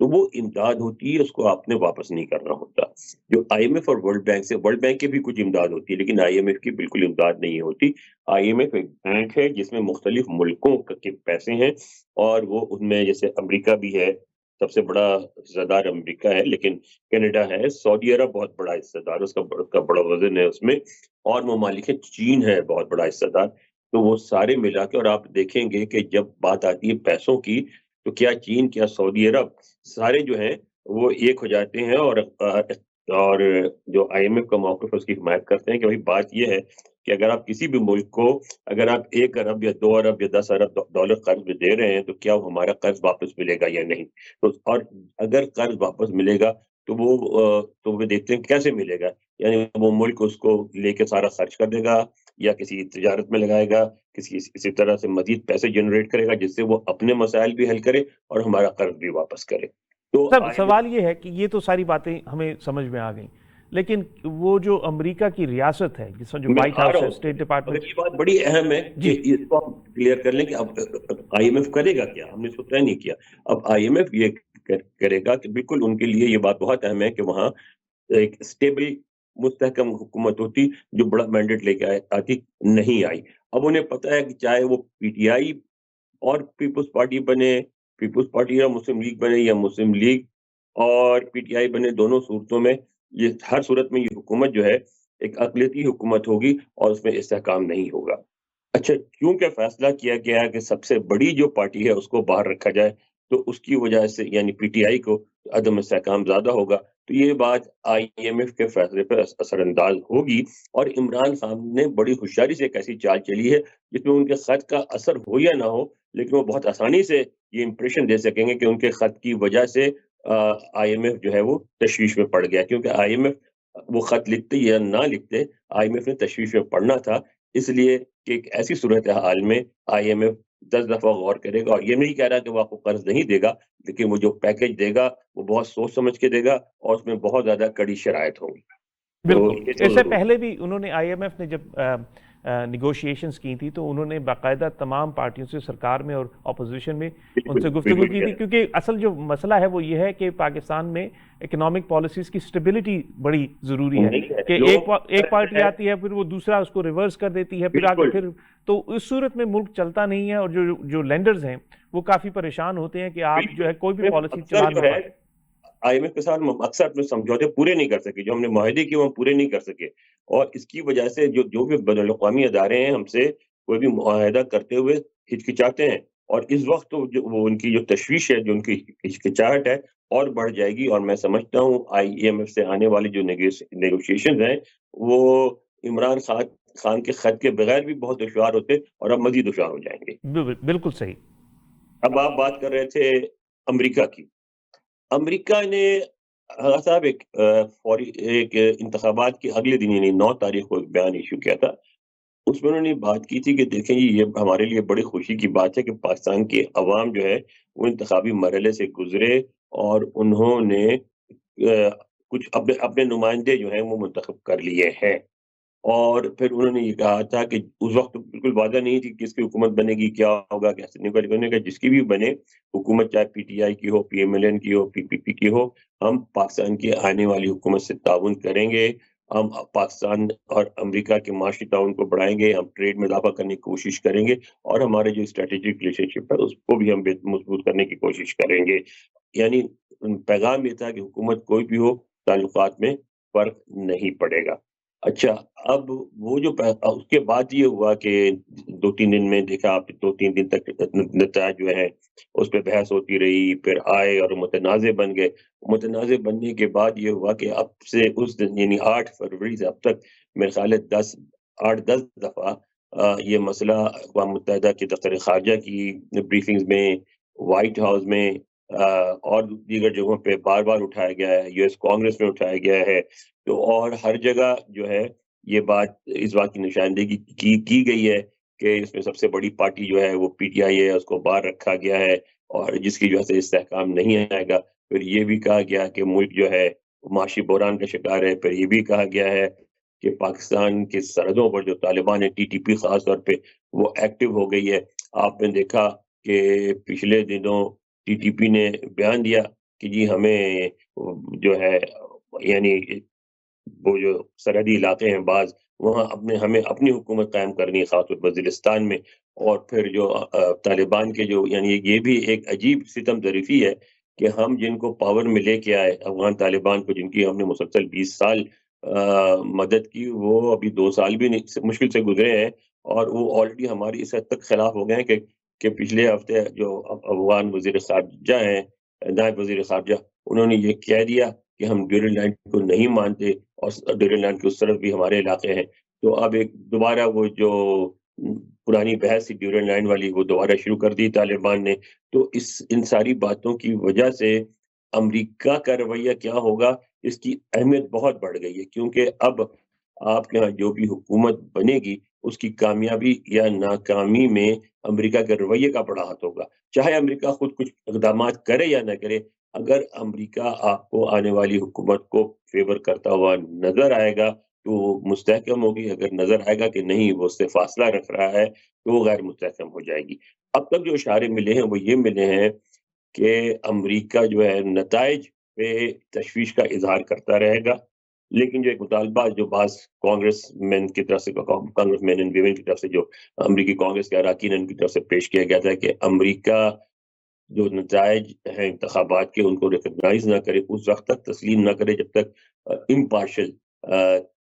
تو وہ امداد ہوتی ہے، اس کو آپ نے واپس نہیں کرنا ہوتا. جو آئی ایم ایف اور ورلڈ بینک کے بھی کچھ امداد ہوتی ہے، لیکن آئی ایم ایف کی بالکل امداد نہیں ہوتی. آئی ایم ایف ایک بینک ہے جس میں مختلف ملکوں کے پیسے ہیں، اور وہ ان میں جیسے امریکہ بھی ہے، سب سے بڑا حصہ دار امریکہ ہے، لیکن کینیڈا ہے، سعودی عرب بہت بڑا حصہ دار، اس کا بڑا وزن ہے اس میں، اور ممالک ہے، چین ہے بہت بڑا حصہ دار. تو وہ سارے ملا کے، اور آپ دیکھیں گے کہ جب بات آتی ہے پیسوں کی، تو کیا چین، کیا سعودی عرب، سارے جو ہیں وہ ایک ہو جاتے ہیں، اور جو آئی ایم ایف کا موقف ہے اس کی حمایت کرتے ہیں کہ بھائی بات یہ ہے کہ اگر آپ کسی بھی ملک کو، اگر آپ 1 ارب یا 2 ارب یا 10 ارب ڈالر قرض دے رہے ہیں، تو کیا وہ ہمارا قرض واپس ملے گا یا نہیں. اور اگر قرض واپس ملے گا تو وہ دیکھتے ہیں کیسے ملے گا. یعنی وہ ملک اس کو لے کے سارا خرچ کر دے گا، یا کسی تجارت میں لگائے گا، کسی طرح سے مزید پیسے جنریٹ کرے گا جس سے وہ اپنے مسائل بھی حل کرے اور ہمارا قرض بھی واپس کرے. تو سوال یہ ہے کہ یہ تو ساری باتیں ہمیں سمجھ میں آ گئیں، لیکن وہ جو امریکہ کی ریاست ہے، جس میں جو میں وائٹ آ ہاؤس رہا ہے، ہوں، اسٹیٹ مگر ڈپارٹمنٹ. یہ بات بڑی اہم ہے جی. کہ اس کو ہم کلیئر کر لیں کہ اب آئی ایم ایف کرے گا کیا. ہم نے اس کو طے نہیں کیا. اب آئی ایم ایف یہ کرے گا کہ بالکل ان کے لیے یہ بات بہت اہم ہے کہ وہاں ایک اسٹیبل مستحکم حکومت ہوتی جو بڑا مینڈیٹ لے کے آتی، نہیں آئی. اب انہیں پتا ہے کہ چاہے وہ پی ٹی آئی اور پیپلز پارٹی بنے، پیپلز پارٹی یا مسلم لیگ بنے، یا مسلم لیگ اور پی ٹی آئی بنے، دونوں صورتوں میں یہ ہر صورت میں یہ حکومت جو ہے ایک اقلیتی حکومت ہوگی، اور اس میں استحکام نہیں ہوگا. اچھا، کیونکہ فیصلہ کیا گیا ہے کہ سب سے بڑی جو پارٹی ہے اس کو باہر رکھا جائے، تو اس کی وجہ سے یعنی پی ٹی آئی کو عدم استحکام زیادہ ہوگا. تو یہ بات آئی ایم ایف کے فیصلے پر اثر انداز ہوگی، اور عمران خان نے بڑی ہوشیاری سے ایک ایسی چال چلی ہے جس میں ان کے خط کا اثر ہو یا نہ ہو، لیکن وہ بہت آسانی سے یہ امپریشن دے سکیں گے کہ ان کے خط کی وجہ سے آئی ایم ایف جو ہے وہ تشویش میں پڑ گیا. کیونکہ آئی ایم ایف وہ خط لکھتے یا نہ لکھتے، آئی ایم ایف نے تشویش میں پڑنا تھا، اس لیے کہ ایک ایسی صورتحال میں آئی ایم ایف 10 دفعہ غور کرے گا. اور یہ نہیں کہہ رہا کہ وہ آپ کو قرض نہیں دے گا، لیکن وہ جو پیکج دے گا وہ بہت سوچ سمجھ کے دے گا، اور اس میں بہت زیادہ کڑی شرائط ہوں گی. تو بالکل. یہ تو اس سے ضرور. پہلے بھی انہوں نے، آئی ایم ایف نے جب نیگوشیشنز کی تھی، تو انہوں نے باقاعدہ تمام پارٹیوں سے، سرکار میں اور اپوزیشن میں، ان سے گفتگو بالکل کی کیا تھی. ہے. کیونکہ اصل جو مسئلہ ہے وہ یہ ہے کہ پاکستان میں اکنامک پالیسیز کی سٹیبلٹی بڑی ضروری ہے، نہیں ہے کہ لوگ ایک پارٹی آتی ہے، پھر وہ دوسرا اس کو ریورس کر دیتی ہے، پھر آگے بالکل تو اس صورت میں ملک چلتا نہیں ہے، اور جو لینڈرز ہیں وہ کافی پریشان ہوتے ہیں کہ آپ جو ہے کوئی بھی پالیسی اکثر چلا جو نہیں ہے پاتے. آئی ایم ایف کے ساتھ اکثر اپنے سمجھوتے پورے نہیں کر سکے، جو ہم نے معاہدے کیے وہ ہم پورے نہیں کر سکے، اور اس کی وجہ سے جو بھی بین الاقوامی ادارے ہیں ہم سے کوئی بھی معاہدہ کرتے ہوئے ہچکچاتے ہیں. اور اس وقت وہ ان کی جو تشویش ہے، جو ان کی ہچکچاہٹ ہے، اور بڑھ جائے گی. اور میں سمجھتا ہوں آئی ایم ایف سے آنے والی جو نیگوشیشن ہیں وہ عمران خان کے خط کے بغیر بھی بہت دشوار ہوتے، اور اب مزید دشوار ہو جائیں گے. بالکل صحیح. اب آپ بات کر رہے تھے امریکہ کی. امریکہ نے صاحب ایک انتخابات کے اگلے دن یعنی 9 تاریخ کو ایک بیان ایشو کیا تھا. اس میں انہوں نے بات کی تھی کہ دیکھیں جی، یہ ہمارے لیے بڑی خوشی کی بات ہے کہ پاکستان کے عوام جو ہے وہ انتخابی مرحلے سے گزرے، اور انہوں نے کچھ اپنے نمائندے جو ہیں وہ منتخب کر لیے ہیں. اور پھر انہوں نے یہ کہا تھا کہ اس وقت بالکل وعدہ نہیں تھی کس کی حکومت بنے گی، کیا ہوگا، کیسے نہیں ہوگا. انہوں نے کہا جس کی بھی بنے حکومت، چاہے پی ٹی آئی کی ہو، پی ایم ایل این کی ہو، پی پی پی کی ہو، ہم پاکستان کی آنے والی حکومت سے تعاون کریں گے. ہم پاکستان اور امریکہ کے معاشی تعاون کو بڑھائیں گے، ہم ٹریڈ میں اضافہ کرنے کی کوشش کریں گے، اور ہمارے جو اسٹریٹجک ریلیشن شپ ہے اس کو بھی ہم مضبوط کرنے کی کوشش کریں گے. یعنی پیغام یہ تھا کہ حکومت کوئی بھی ہو، تعلقات میں فرق نہیں پڑے گا. اچھا، اب وہ جو اس کے بعد یہ ہوا کہ 2-3 دن میں دیکھا آپ، 2-3 دن تک نتائج جو ہے اس پہ بحث ہوتی رہی، پھر آئے اور متنازع بن گئے. متنازع بننے کے بعد یہ ہوا کہ اب سے اس دن یعنی 8 فروری سے اب تک میرے خیال ہے 8-10 دفعہ یہ مسئلہ اقوام متحدہ کے دفتر خارجہ کی بریفنگز میں، وائٹ ہاؤس میں، اور دیگر جگہوں پہ بار بار اٹھایا گیا ہے، یو ایس کانگریس میں اٹھایا گیا ہے. تو اور ہر جگہ جو ہے یہ بات، اس بات کی نشاندہی کی گئی ہے کہ اس میں سب سے بڑی پارٹی جو ہے وہ پی ٹی آئی ہے، اس کو باہر رکھا گیا ہے، اور جس کی وجہ سے استحکام نہیں آئے گا. پھر یہ بھی کہا گیا کہ ملک جو ہے معاشی بحران کا شکار ہے. پھر یہ بھی کہا گیا ہے کہ پاکستان کے سرحدوں پر جو طالبان ہے، ٹی ٹی پی خاص طور پہ، وہ ایکٹیو ہو گئی ہے. آپ نے دیکھا کہ پچھلے دنوں ٹی ٹی پی نے بیان دیا کہ جی ہمیں جو ہے یعنی وہ جو سرحدی علاقے ہیں بعض وہاں ہمیں اپنی حکومت قائم کرنی ہے، خاص طور پر وزیرستان میں، اور پھر جو طالبان کے جو یعنی یہ بھی ایک عجیب ستم ظریفی ہے کہ ہم جن کو پاور میں لے کے آئے افغان طالبان کو، جن کی ہم نے مسلسل 20 سال مدد کی، وہ ابھی 2 سال بھی نہیں مشکل سے گزرے ہیں، اور وہ آلریڈی ہماری اس حد تک خلاف ہو گئے ہیں کہ پچھلے ہفتے جو افغان وزیر خارجہ ہیں، نائب وزیر خارجہ، انہوں نے یہ کہہ دیا کہ ہم ڈیورنڈ لائن کو نہیں مانتے، اور ڈیورنڈ لائن کی اس طرف بھی ہمارے علاقے ہیں۔ تو اب ایک دوبارہ وہ جو پرانی بحث تھی ڈیورنڈ لائن والی، وہ دوبارہ شروع کر دی طالبان نے۔ تو ان ساری باتوں کی وجہ سے امریکہ کا رویہ کیا ہوگا، اس کی اہمیت بہت بڑھ گئی ہے، کیونکہ اب آپ کے ہاں جو بھی حکومت بنے گی، اس کی کامیابی یا ناکامی میں امریکہ کے رویے کا بڑا ہاتھ ہوگا۔ چاہے امریکہ خود کچھ اقدامات کرے یا نہ کرے، اگر امریکہ آپ کو آنے والی حکومت کو فیور کرتا ہوا نظر آئے گا تو وہ مستحکم ہوگی، اگر نظر آئے گا کہ نہیں وہ اس سے فاصلہ رکھ رہا ہے تو وہ غیر مستحکم ہو جائے گی۔ اب تک جو اشارے ملے ہیں وہ یہ ملے ہیں کہ امریکہ جو ہے نتائج پہ تشویش کا اظہار کرتا رہے گا، لیکن جو ایک مطالبہ جو بعض کانگریس مین کی طرف سے، کانگریس مین اینڈ ویمن کی طرف سے، جو امریکی کانگریس کے اراکین ان کی طرف سے پیش کیا گیا تھا کہ امریکہ جو نتائج ہیں انتخابات کے ان کو ریکگنائز نہ کرے، اس وقت تک تسلیم نہ کرے جب تک امپارشل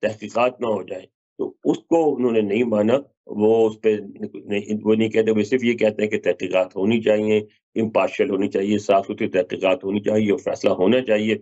تحقیقات نہ ہو جائے، تو اس کو انہوں نے نہیں مانا۔ وہ اس پہ وہ نہیں کہتے، وہ صرف یہ کہتے ہیں کہ تحقیقات ہونی چاہیے، امپارشل ہونی چاہیے، صاف ستھری تحقیقات ہونی چاہیے، اور فیصلہ ہونا چاہیے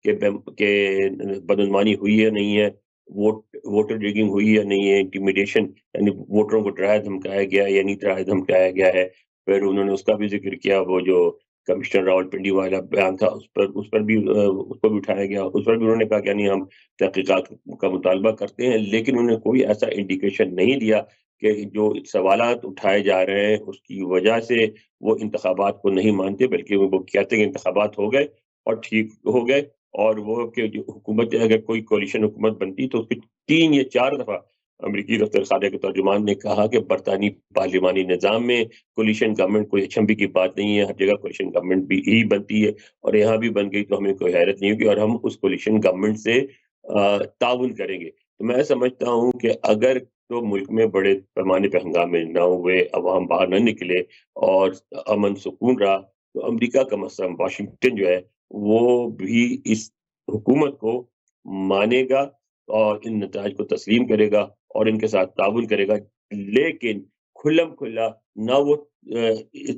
کہ بدعنوانی ہوئی ہے نہیں ہے، ووٹر ریگنگ ہوئی ہے نہیں ہے، انٹیمیڈیشن یعنی ووٹروں کو ڈرایا دھمکایا گیا یا نہیں ڈرایا دھمکایا گیا ہے۔ پھر انہوں نے اس کا بھی ذکر کیا، وہ جو کمشنر راول پنڈی والا بیان تھا اس پر بھی اٹھایا گیا، اس پر بھی انہوں نے کہا کہ نہیں ہم تحقیقات کا مطالبہ کرتے ہیں، لیکن انہوں نے کوئی ایسا انڈیکیشن نہیں دیا کہ جو سوالات اٹھائے جا رہے ہیں اس کی وجہ سے وہ انتخابات کو نہیں مانتے، بلکہ وہ کہتے ہیں کہ انتخابات ہو گئے اور ٹھیک ہو گئے، اور وہ کہ جو حکومت اگر کوئی کولیشن حکومت بنتی تو اس کی 3 یا 4 دفعہ امریکی دفتر خارجہ کے ترجمان نے کہا کہ برطانوی پارلیمانی نظام میں کولیشن گورنمنٹ کوئی اچنبھے کی بات نہیں ہے، ہر جگہ کولیشن گورنمنٹ بھی ہی بنتی ہے، اور یہاں بھی بن گئی تو ہمیں کوئی حیرت نہیں ہوگی، اور ہم اس کولیشن گورنمنٹ سے تعاون کریں گے۔ تو میں سمجھتا ہوں کہ اگر تو ملک میں بڑے پیمانے پہ ہنگامے نہ ہوئے، عوام باہر نہ نکلے اور امن سکون رہا، تو امریکہ کا مثلا واشنگٹن جو ہے وہ بھی اس حکومت کو مانے گا اور ان نتائج کو تسلیم کرے گا اور ان کے ساتھ تعاون کرے گا، لیکن کھلم کھلا نہ وہ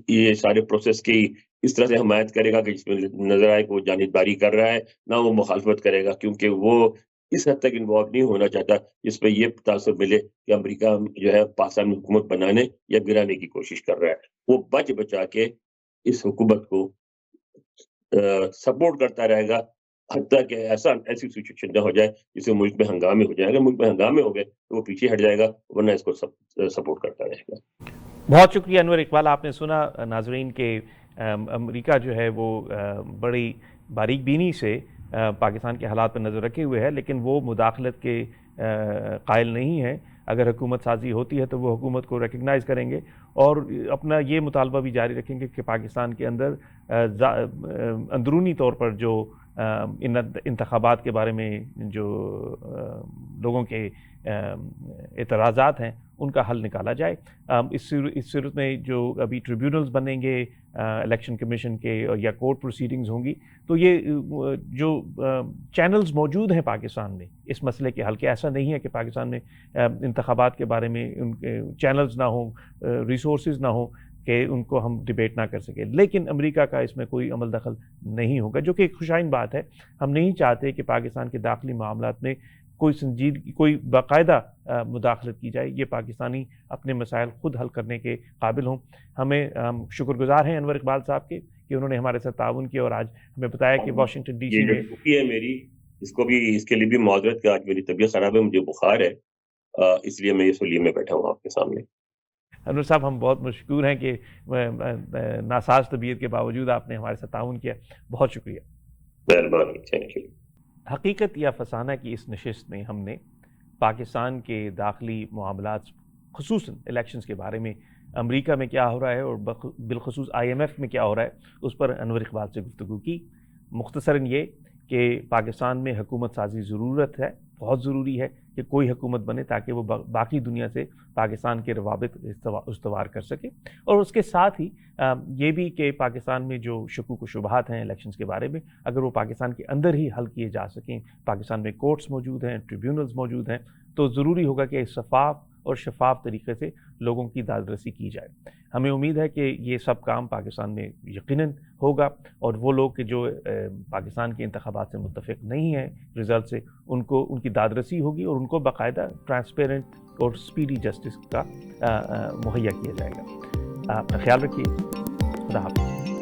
یہ سارے پروسیس کی اس طرح سے حمایت کرے گا کہ جس میں نظر آئے کہ وہ جانبداری کر رہا ہے، نہ وہ مخالفت کرے گا، کیونکہ وہ اس حد تک انوالو نہیں ہونا چاہتا جس پہ یہ تاثر ملے کہ امریکہ جو ہے پاکستان میں حکومت بنانے یا گرانے کی کوشش کر رہا ہے۔ وہ بچ بچا کے اس حکومت کو سپورٹ کرتا رہے گا حتیٰ کہ ایسی سچویشن نہ ہو جائے جس سے ملک میں ہنگامے ہو جائے۔ اگر ملک میں ہنگامے ہو گئے تو وہ پیچھے ہٹ جائے گا، ورنہ اس کو سپورٹ کرتا رہے گا۔ بہت شکریہ انور اقبال، آپ نے سنا ناظرین کہ امریکہ جو ہے وہ بڑی باریک بینی سے پاکستان کے حالات پر نظر رکھے ہوئے ہے، لیکن وہ مداخلت کے قائل نہیں ہے۔ اگر حکومت سازی ہوتی ہے تو وہ حکومت کو ریکگنائز کریں گے اور اپنا یہ مطالبہ بھی جاری رکھیں گے کہ پاکستان کے اندر اندرونی طور پر جو انتخابات کے بارے میں جو لوگوں کے اعتراضات ہیں ان کا حل نکالا جائے۔ اس صورت میں جو ابھی ٹریبیونلز بنیں گے الیکشن کمیشن کے یا کورٹ پروسیڈنگز ہوں گی، تو یہ جو چینلز موجود ہیں پاکستان میں اس مسئلے کے حل کے، ایسا نہیں ہے کہ پاکستان میں انتخابات کے بارے میں ان کے چینلز نہ ہوں، ریسورسز نہ ہوں کہ ان کو ہم ڈیبیٹ نہ کر سکیں، لیکن امریکہ کا اس میں کوئی عمل دخل نہیں ہوگا، جو کہ ایک خوشائن بات ہے۔ ہم نہیں چاہتے کہ پاکستان کے داخلی معاملات میں کوئی باقاعدہ مداخلت کی جائے، یہ پاکستانی اپنے مسائل خود حل کرنے کے قابل ہوں۔ ہم شکر گزار ہیں انور اقبال صاحب کے کہ انہوں نے ہمارے ساتھ تعاون کیا اور آج ہمیں بتایا کہ واشنگٹن ڈی سی میں ہے میری اس کے لیے بھی معذرت کہ آج میری طبیعت خراب ہے، مجھے بخار ہے، اس لیے میں یہ سلیے میں بیٹھا ہوں آپ کے سامنے۔ انور صاحب ہم بہت مشکور ہیں کہ ناساز طبیعت کے باوجود آپ نے ہمارے ساتھ تعاون کیا، بہت شکریہ۔ مہربانی، تھینک یو۔ حقیقت یا فسانہ کی اس نشست میں ہم نے پاکستان کے داخلی معاملات خصوصاً الیکشنز کے بارے میں، امریکہ میں کیا ہو رہا ہے اور بالخصوص IMF میں کیا ہو رہا ہے، اس پر انور اقبال سے گفتگو کی۔ مختصراً یہ کہ پاکستان میں حکومت سازی ضرورت ہے، بہت ضروری ہے کہ کوئی حکومت بنے تاکہ وہ باقی دنیا سے پاکستان کے روابط استوار کر سکے، اور اس کے ساتھ ہی یہ بھی کہ پاکستان میں جو شکوک و شبہات ہیں الیکشنز کے بارے میں، اگر وہ پاکستان کے اندر ہی حل کیے جا سکیں، پاکستان میں کورٹس موجود ہیں، ٹریبیونلز موجود ہیں، تو ضروری ہوگا کہ شفاف اور شفاف طریقے سے لوگوں کی دادرسی کی جائے۔ ہمیں امید ہے کہ یہ سب کام پاکستان میں یقیناً ہوگا، اور وہ لوگ کہ جو پاکستان کے انتخابات سے متفق نہیں ہیں رزلٹ سے، ان کی دادرسی ہوگی اور ان کو باقاعدہ ٹرانسپیرنٹ اور سپیڈی جسٹس کا مہیا کیا جائے گا۔ اپنا خیال رکھیے، خدا حافظ۔